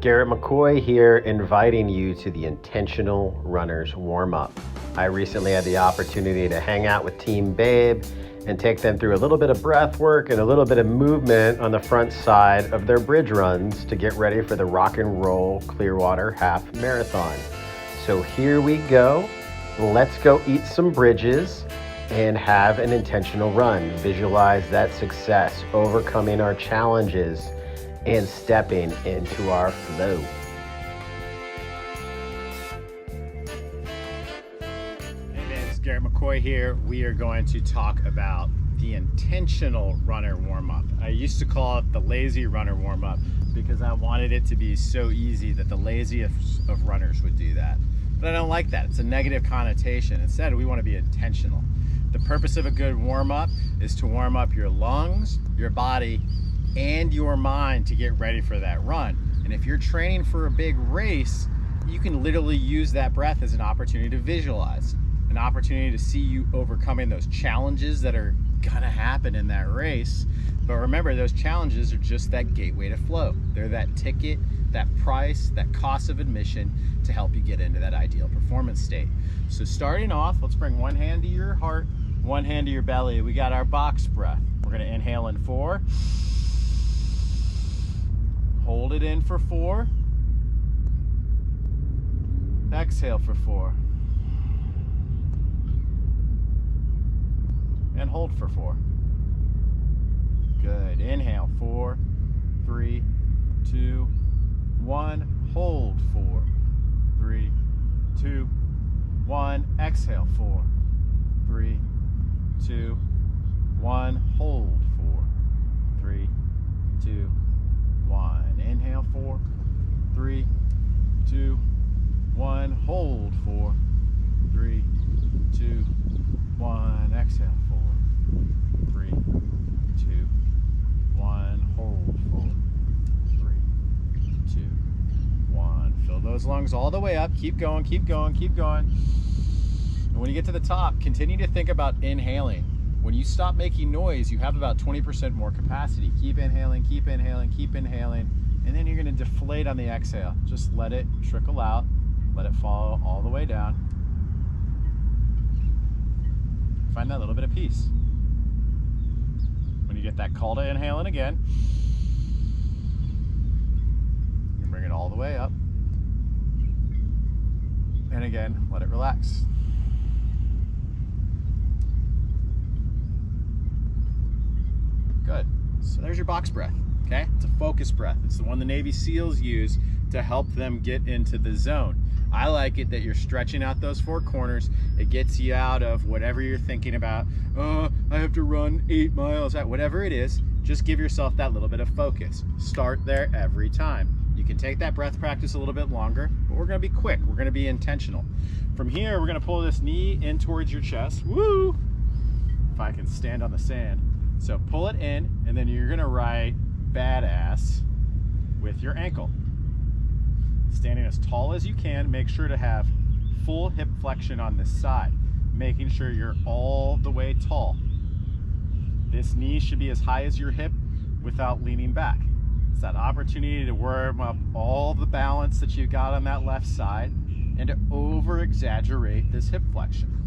Garrett McCoy here, inviting you to the Intentional Runners Warm-Up. I recently had the opportunity to hang out with Team Babe and take them through a little bit of breath work and a little bit of movement on the front side of their bridge runs to get ready for the Rock and Roll Clearwater Half Marathon. So here we go. Let's go eat some bridges and have an intentional run. Visualize that success, overcoming our challenges, and stepping into our flow. Hey man, it's Garrett McCoy here. We are going to talk about the intentional runner warm-up. I used to call it the lazy runner warm-up because I wanted it to be so easy that the laziest of runners would do that. But I don't like that. It's a negative connotation. Instead, we want to be intentional. The purpose of a good warm-up is to warm up your lungs, your body, and your mind to get ready for that run. And if you're training for a big race, you can literally use that breath as an opportunity to visualize, an opportunity to see you overcoming those challenges that are gonna happen in that race. But remember, those challenges are just that gateway to flow. They're that ticket, that price, that cost of admission to help you get into that ideal performance state. So starting off, let's bring one hand to your heart, one hand to your belly. We got our box breath. We're gonna inhale in 4. Hold it in for 4. Exhale for 4. And hold for 4. Good. Inhale, 4, 3, 2, 1. Hold, 4, 3, 2, 1. Exhale, 4, 3, 2, 1. Hold, 4, 3, 2, 1. Inhale, 4, 3, 2, 1. Hold, 4, 3, 2, 1. Exhale, 4, 3, 2, 1. Hold, 4, 3, 2, 1. Fill those lungs all the way up. Keep going, keep going, keep going. And when you get to the top, continue to think about inhaling. When you stop making noise, you have about 20% more capacity. Keep inhaling, keep inhaling, keep inhaling, and then you're gonna deflate on the exhale. Just let it trickle out, let it fall all the way down. Find that little bit of peace. When you get that call to inhale in again, you bring it all the way up. And again, let it relax. Good. So there's your box breath, okay? It's a focus breath. It's the one the Navy SEALs use to help them get into the zone. I like it that you're stretching out those 4 corners. It gets you out of whatever you're thinking about. Oh, I have to run 8 miles. Whatever it is, just give yourself that little bit of focus. Start there every time. You can take that breath practice a little bit longer, but we're gonna be quick. We're gonna be intentional. From here, we're gonna pull this knee in towards your chest. Woo! If I can stand on the sand. So pull it in, and then you're gonna write badass with your ankle. Standing as tall as you can, make sure to have full hip flexion on this side, making sure you're all the way tall. This knee should be as high as your hip without leaning back. It's that opportunity to warm up all the balance that you got on that left side and to over-exaggerate this hip flexion.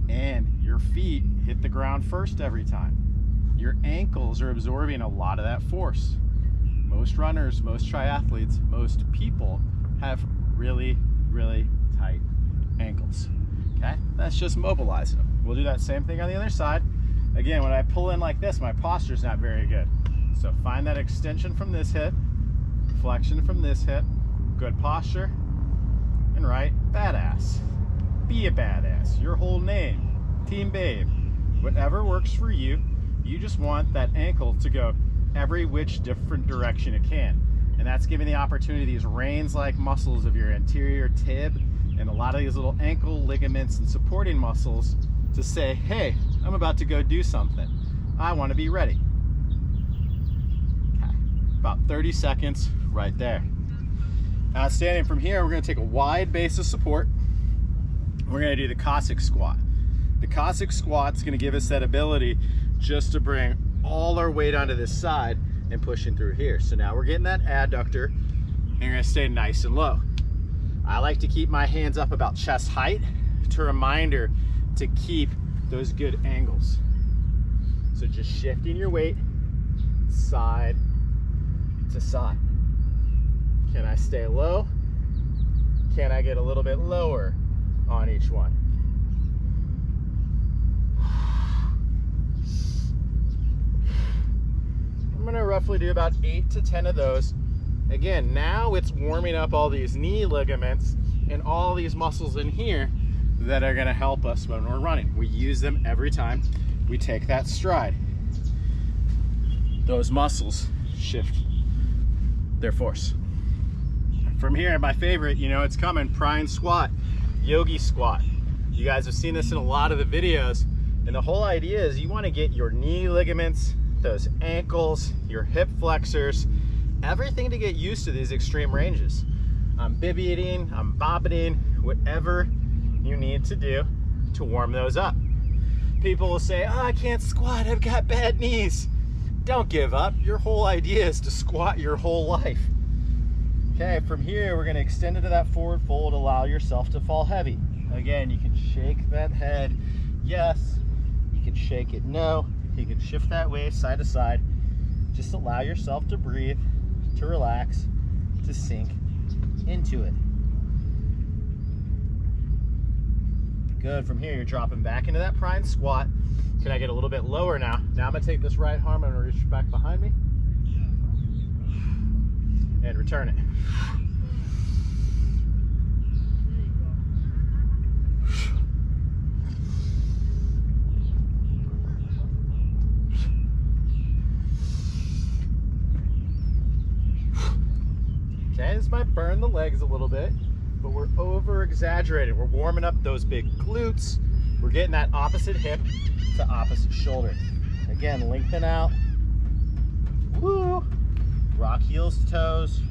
And your feet hit the ground first every time. Your ankles are absorbing a lot of that force. Most runners, most triathletes, most people have really, really tight ankles, okay? That's just mobilizing them. We'll do that same thing on the other side. Again, when I pull in like this, my posture's not very good. So find that extension from this hip, flexion from this hip, good posture, and write badass. Be a badass, your whole name, Team Babe. Whatever works for you, you just want that ankle to go every which different direction it can. And that's giving the opportunity, these reins-like muscles of your anterior tib and a lot of these little ankle ligaments and supporting muscles to say, hey, I'm about to go do something. I want to be ready. Okay. About 30 seconds right there. Outstanding. From here, we're going to take a wide base of support. We're going to do the Cossack squat. The Cossack squat is going to give us that ability just to bring all our weight onto this side and pushing through here. So now we're getting that adductor you're gonna stay nice and low. I like to keep my hands up about chest height to reminder to keep those good angles. So just shifting your weight side to side. Can I stay low? Can I get a little bit lower on each one? I'm gonna roughly do about 8 to 10 of those. Again, now it's warming up all these knee ligaments and all these muscles in here that are gonna help us when we're running. We use them every time we take that stride. Those muscles shift their force. From here, my favorite, you know it's coming, prine squat, yogi squat. You guys have seen this in a lot of the videos, and the whole idea is you wanna get your knee ligaments, those ankles, your hip flexors, everything to get used to these extreme ranges. I'm bibbeting, I'm bobbiting, whatever you need to do to warm those up. People will say, oh, I can't squat, I've got bad knees. Don't give up. Your whole idea is to squat your whole life. Okay, from here, we're gonna extend into that forward fold, allow yourself to fall heavy. Again, you can shake that head, yes. You can shake it, no. You can shift that waist side to side. Just allow yourself to breathe, to relax, to sink into it. Good, from here, you're dropping back into that prine squat. Can I get a little bit lower now? Now I'm gonna take this right arm, I'm gonna reach back behind me and return it. Okay, this might burn the legs a little bit, but we're over exaggerating. We're warming up those big glutes. We're getting that opposite hip to opposite shoulder. Again, lengthen out. Woo! Rock heels to toes.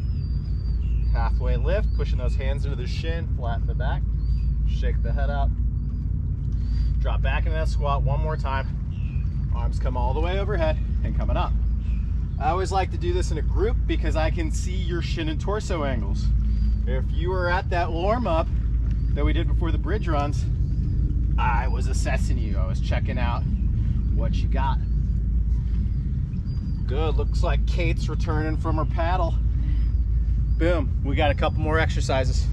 Halfway lift, pushing those hands into the shin, flatten the back. Shake the head out. Drop back into that squat one more time. Arms come all the way overhead and coming up. I always like to do this in a group because I can see your shin and torso angles. If you were at that warm up that we did before the bridge runs, I was assessing you. I was checking out what you got. Good, looks like Kate's returning from her paddle. Boom, we got a couple more exercises.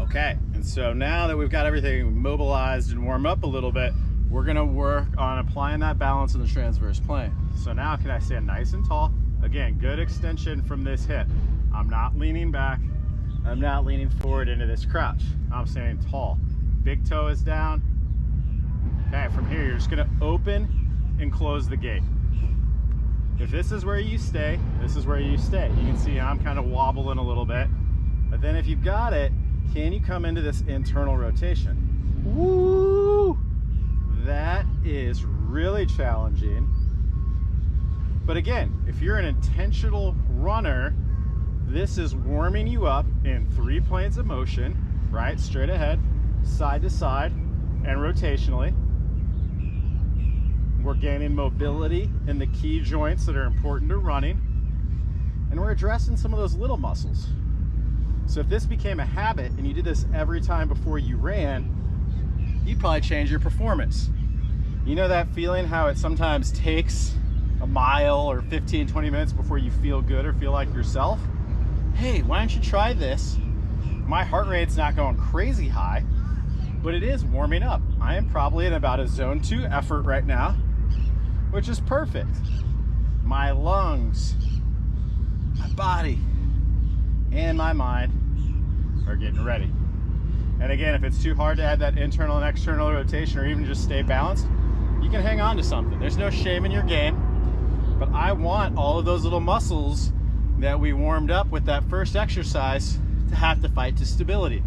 Okay, and so now that we've got everything mobilized and warmed up a little bit, we're gonna work on applying that balance in the transverse plane. So now can I stand nice and tall? Again, good extension from this hip. I'm not leaning back. I'm not leaning forward into this crouch. I'm standing tall. Big toe is down. Okay, from here, you're just gonna open and close the gate. If this is where you stay, this is where you stay. You can see I'm kind of wobbling a little bit. But then if you've got it, can you come into this internal rotation? Woo! That is really challenging. But again, if you're an intentional runner, this is warming you up in 3 planes of motion, right? Straight ahead, side to side, and rotationally. We're gaining mobility in the key joints that are important to running. And we're addressing some of those little muscles. So if this became a habit and you did this every time before you ran, you'd probably change your performance. You know that feeling how it sometimes takes a mile or 15, 20 minutes before you feel good or feel like yourself? Hey, why don't you try this? My heart rate's not going crazy high, but it is warming up. I am probably in about a zone 2 effort right now, which is perfect. My lungs, my body, and my mind are getting ready. And again, if it's too hard to add that internal and external rotation or even just stay balanced, you can hang on to something. There's no shame in your game, but I want all of those little muscles that we warmed up with that first exercise to have to fight to stability.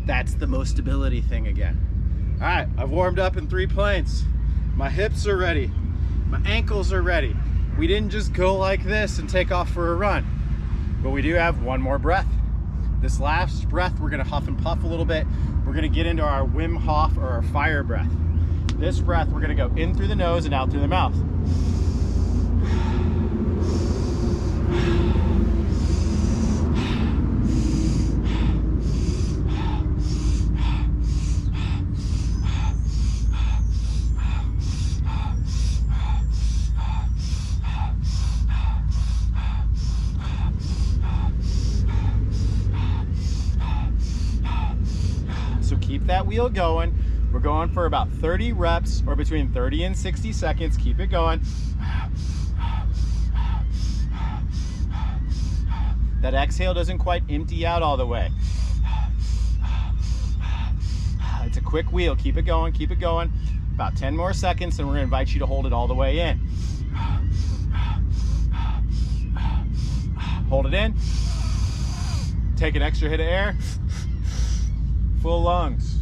That's the most stability thing again. All right, I've warmed up in 3 planes. My hips are ready. My ankles are ready. We didn't just go like this and take off for a run, but we do have one more breath. This last breath, we're gonna huff and puff a little bit. We're gonna get into our Wim Hof or our fire breath. This breath, we're gonna go in through the nose and out through the mouth. wheel going. We're going for about 30 reps, or between 30 and 60 seconds. Keep it going. That exhale doesn't quite empty out all the way. It's a quick wheel. Keep it going, keep it going. About 10 more seconds, and we're gonna invite you to hold it all the way in. Hold it in. Take an extra hit of air. Full lungs.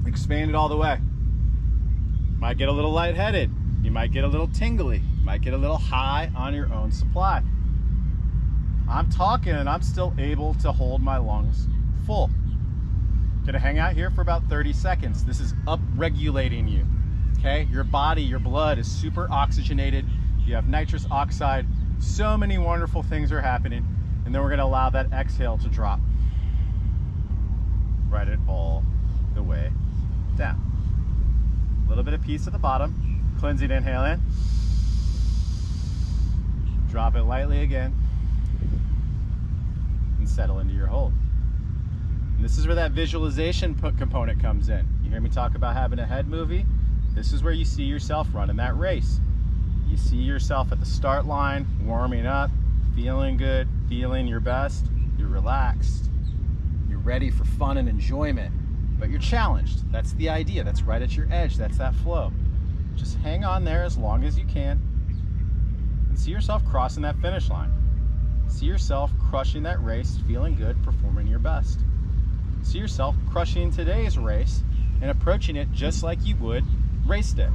Expand it all the way. Might get a little lightheaded. You might get a little tingly. You might get a little high on your own supply. I'm talking and I'm still able to hold my lungs full. Gonna hang out here for about 30 seconds. This is up-regulating you, okay? Your body, your blood is super oxygenated. You have nitrous oxide. So many wonderful things are happening. And then we're gonna allow that exhale to drop. Ride it all the way down. A little bit of peace at the bottom. Cleansing inhale in. Drop it lightly again. And settle into your hold. And this is where that visualization component comes in. You hear me talk about having a head movie? This is where you see yourself running that race. You see yourself at the start line, warming up, feeling good, feeling your best. You're relaxed. You're ready for fun and enjoyment, but you're challenged. That's the idea. That's right at your edge. That's that flow. Just hang on there as long as you can and see yourself crossing that finish line. See yourself crushing that race, feeling good, performing your best. See yourself crushing today's race and approaching it just like you would race day.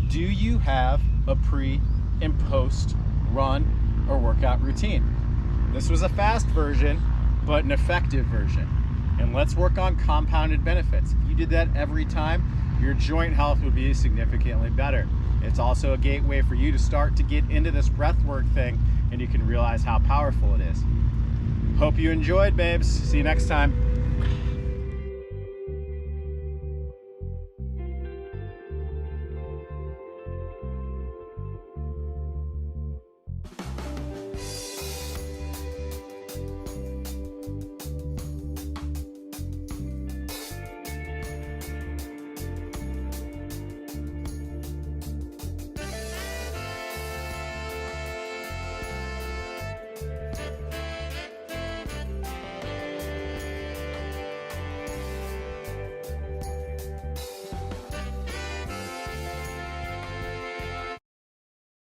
Do you have a pre and post run or workout routine? This was a fast version, but an effective version. And let's work on compounded benefits. If you did that every time, your joint health would be significantly better. It's also a gateway for you to start to get into this breath work thing, and you can realize how powerful it is. Hope you enjoyed, babes. See you next time.